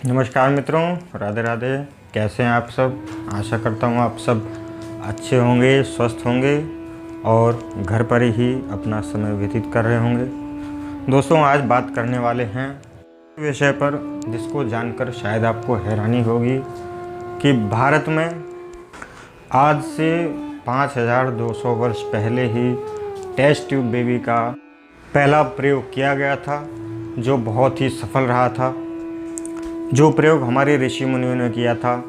नमस्कार मित्रों, राधे राधे। कैसे हैं आप सब? आशा करता हूँ आप सब अच्छे होंगे, स्वस्थ होंगे और घर पर ही अपना समय व्यतीत कर रहे होंगे। दोस्तों, आज बात करने वाले हैं विषय पर जिसको जानकर शायद आपको हैरानी होगी कि भारत में आज से 5200 वर्ष पहले ही टेस्ट ट्यूब बेबी का पहला प्रयोग किया गया था, जो बहुत ही सफल रहा था। जो प्रयोग हमारे ऋषि मुनियों ने किया था।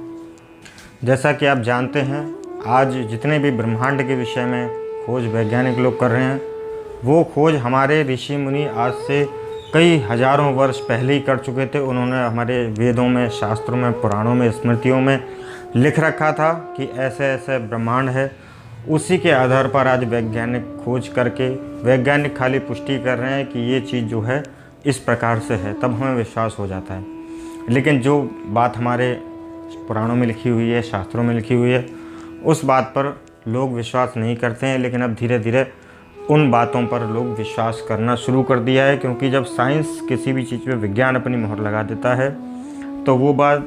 जैसा कि आप जानते हैं, आज जितने भी ब्रह्मांड के विषय में खोज वैज्ञानिक लोग कर रहे हैं, वो खोज हमारे ऋषि मुनि आज से कई हजारों वर्ष पहले ही कर चुके थे। उन्होंने हमारे वेदों में, शास्त्रों में, पुराणों में, स्मृतियों में लिख रखा था कि ऐसे ऐसे ब्रह्मांड है। उसी के आधार पर आज वैज्ञानिक खोज करके वैज्ञानिक खाली पुष्टि कर रहे हैं कि ये चीज़ जो है इस प्रकार से है, तब हमें विश्वास हो जाता है। लेकिन जो बात हमारे पुराणों में लिखी हुई है, शास्त्रों में लिखी हुई है, उस बात पर लोग विश्वास नहीं करते हैं। लेकिन अब धीरे धीरे उन बातों पर लोग विश्वास करना शुरू कर दिया है, क्योंकि जब साइंस किसी भी चीज़ पे, विज्ञान अपनी मोहर लगा देता है, तो वो बात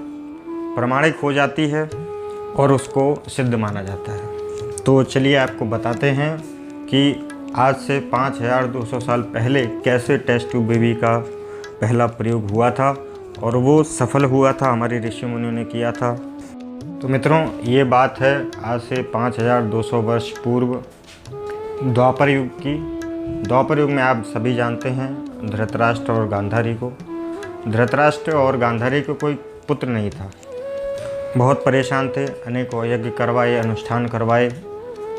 प्रमाणिक हो जाती है और उसको सिद्ध माना जाता है। तो चलिए आपको बताते हैं कि आज से 5200 साल पहले कैसे टेस्ट ट्यूब बेबी का पहला प्रयोग हुआ था और वो सफल हुआ था, हमारे ऋषि मुनियों ने किया था। तो मित्रों, ये बात है आज से 5200 वर्ष पूर्व द्वापर युग की। द्वापर युग में आप सभी जानते हैं धृतराष्ट्र और गांधारी को। धृतराष्ट्र और गांधारी को कोई पुत्र नहीं था, बहुत परेशान थे, अनेकों यज्ञ करवाए, अनुष्ठान करवाए।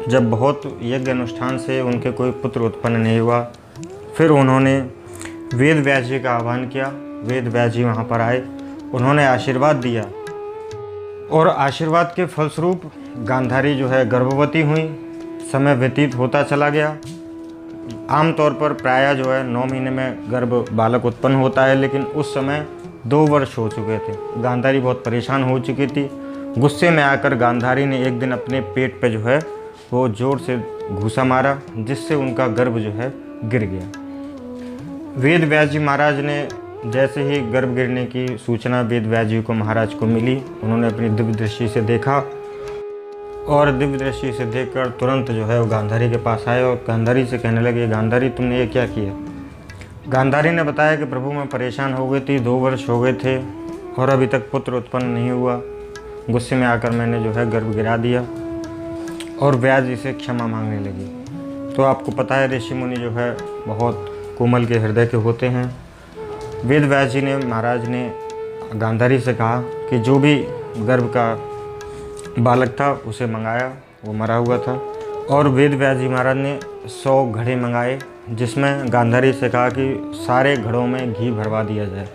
जब बहुत यज्ञ अनुष्ठान से उनके कोई पुत्र उत्पन्न नहीं हुआ, फिर उन्होंने वेद व्यास जी का आह्वान किया। वेद व्यास जी वहाँ पर आए, उन्होंने आशीर्वाद दिया और आशीर्वाद के फलस्वरूप गांधारी जो है गर्भवती हुई। समय व्यतीत होता चला गया। आमतौर पर प्रायः जो है 9 महीने में गर्भ बालक उत्पन्न होता है, लेकिन उस समय 2 वर्ष हो चुके थे। गांधारी बहुत परेशान हो चुकी थी। गुस्से में आकर गांधारी ने एक दिन अपने पेट पे जो है वो जोर से घूसा मारा, जिससे उनका गर्भ जो है गिर गया। वेद व्यास जी महाराज ने जैसे ही गर्भ गिरने की सूचना वेद व्यास जी को महाराज को मिली, उन्होंने अपनी दिव्य दृष्टि से देखा और दिव्य दृष्टि से देखकर तुरंत जो है वो गांधारी के पास आए और गांधारी से कहने लगे, गांधारी तुमने ये क्या किया? गांधारी ने बताया कि प्रभु मैं परेशान हो गई थी, 2 वर्ष हो गए थे और अभी तक पुत्र उत्पन्न नहीं हुआ। गुस्से में आकर मैंने जो है गर्भ गिरा दिया और व्यास जी से क्षमा मांगने लगी। तो आपको पता है ऋषि मुनि जो है बहुत कोमल के हृदय के होते हैं। वेद व्यास जी ने, महाराज ने गांधारी से कहा कि जो भी गर्भ का बालक था उसे मंगाया, वो मरा हुआ था। और वेद व्यास जी महाराज ने 100 घड़े मंगाए, जिसमें गांधारी से कहा कि सारे घड़ों में घी भरवा दिया जाए।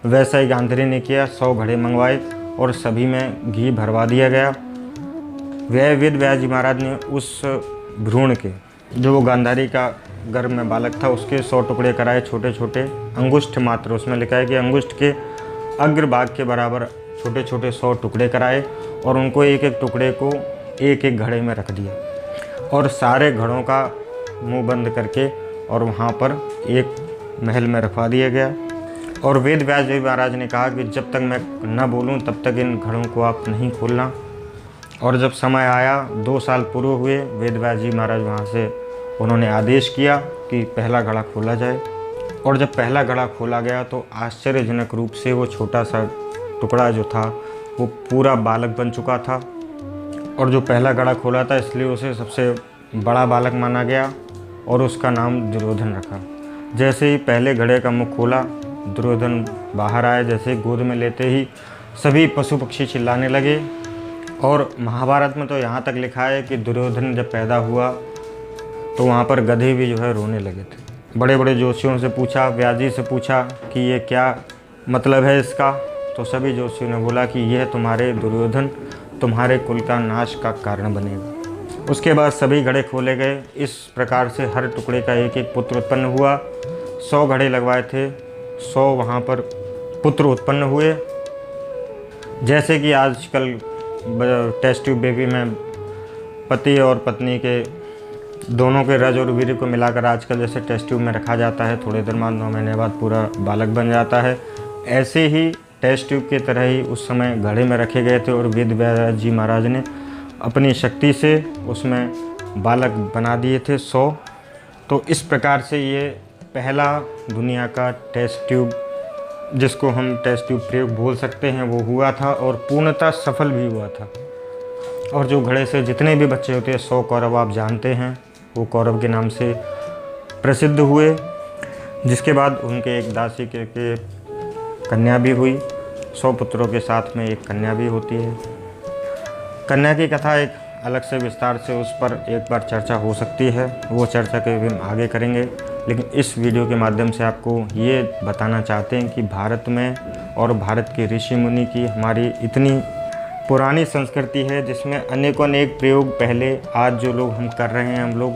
वैसा ही गांधारी ने किया, 100 घड़े मंगवाए और सभी में घी भरवा दिया गया। वह वेद व्यास जी महाराज ने उस भ्रूण के, जो वो गांधारी का गर्भ में बालक था, उसके 100 टुकड़े कराए, छोटे छोटे, अंगुष्ठ मात्र। उसमें लिखा है कि अंगुष्ठ के अग्रभाग के बराबर छोटे छोटे 100 टुकड़े कराए और उनको एक एक टुकड़े को एक एक घड़े में रख दिया और सारे घड़ों का मुंह बंद करके और वहाँ पर एक महल में रखवा दिया गया। और वेद व्यास जी महाराज ने कहा कि जब तक मैं न बोलूँ तब तक इन घड़ों को आप नहीं खोलना। और जब समय आया, 2 साल पूरे हुए, वेद व्यास जी महाराज वहाँ से उन्होंने आदेश किया कि पहला घड़ा खोला जाए। और जब पहला घड़ा खोला गया तो आश्चर्यजनक रूप से वो छोटा सा टुकड़ा जो था वो पूरा बालक बन चुका था। और जो पहला घड़ा खोला था इसलिए उसे सबसे बड़ा बालक माना गया और उसका नाम दुर्योधन रखा। जैसे ही पहले घड़े का मुख खोला, दुर्योधन बाहर आए। जैसे गोद में लेते ही सभी पशु पक्षी चिल्लाने लगे। और महाभारत में तो यहाँ तक लिखा है कि दुर्योधन जब पैदा हुआ तो वहाँ पर गधे भी जो है रोने लगे थे। बड़े बड़े जोशियों से पूछा, व्यास जी से पूछा कि ये क्या मतलब है इसका, तो सभी जोशियों ने बोला कि यह तुम्हारे दुर्योधन तुम्हारे कुल का नाश का कारण बनेगा। उसके बाद सभी घड़े खोले गए। इस प्रकार से हर टुकड़े का एक एक पुत्र उत्पन्न हुआ। 100 घड़े लगवाए थे, 100 वहाँ पर पुत्र उत्पन्न हुए। जैसे कि आजकल टेस्ट ट्यूब बेबी में पति और पत्नी के दोनों के रज और वीर्य को मिलाकर आजकल जैसे टेस्ट ट्यूब में रखा जाता है, थोड़ी देर बाद 9 महीने बाद पूरा बालक बन जाता है, ऐसे ही टेस्ट ट्यूब की तरह ही उस समय घड़े में रखे गए थे और वेद व्यास जी महाराज ने अपनी शक्ति से उसमें बालक बना दिए थे 100। तो इस प्रकार से ये पहला दुनिया का टेस्ट ट्यूब, जिसको हम टेस्ट ट्यूब प्रयोग बोल सकते हैं, वो हुआ था और पूर्णतः सफल भी हुआ था। और जो घड़े से जितने भी बच्चे होते हैं 100 कौरव आप जानते हैं, वो कौरव के नाम से प्रसिद्ध हुए। जिसके बाद उनके एक दासी के कन्या भी हुई। 100 पुत्रों के साथ में एक कन्या भी होती है। कन्या की कथा एक अलग से विस्तार से उस पर एक बार चर्चा हो सकती है, वो चर्चा के भी हम आगे करेंगे। लेकिन इस वीडियो के माध्यम से आपको ये बताना चाहते हैं कि भारत में और भारत के ऋषि मुनि की हमारी इतनी पुरानी संस्कृति है, जिसमें अनेकों अनेक प्रयोग पहले आज जो लोग हम कर रहे हैं, हम लोग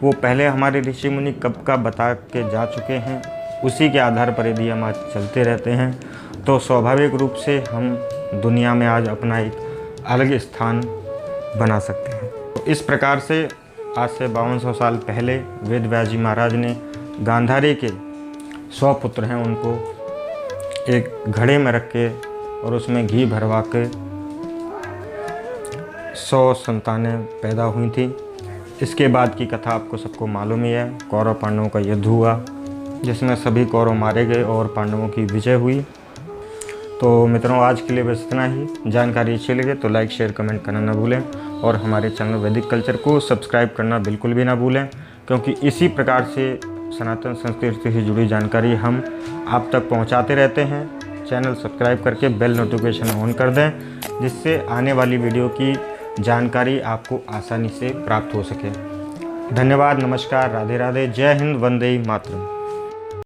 वो पहले हमारे ऋषि मुनि कब का बता के जा चुके हैं। उसी के आधार पर यदि हम आज चलते रहते हैं तो स्वाभाविक रूप से हम दुनिया में आज अपना एक अलग स्थान बना सकते हैं। तो इस प्रकार से आज से 5200 साल पहले वेद व्यास जी महाराज ने गांधारी के 100 पुत्र हैं उनको एक घड़े में रख के और उसमें घी भरवा के 100 संतानें पैदा हुई थी। इसके बाद की कथा आपको सबको मालूम ही है। कौरव पांडवों का युद्ध हुआ जिसमें सभी कौरव मारे गए और पांडवों की विजय हुई। तो मित्रों, आज के लिए बस इतना ही। जानकारी अच्छी लगे तो लाइक शेयर कमेंट करना ना भूलें और हमारे चैनल वैदिक कल्चर को सब्सक्राइब करना बिल्कुल भी ना भूलें, क्योंकि इसी प्रकार से सनातन संस्कृति से जुड़ी जानकारी हम आप तक पहुंचाते रहते हैं। चैनल सब्सक्राइब करके बेल नोटिफिकेशन ऑन कर दें, जिससे आने वाली वीडियो की जानकारी आपको आसानी से प्राप्त हो सके। धन्यवाद, नमस्कार, राधे राधे, जय हिंद, वंदे मातरम।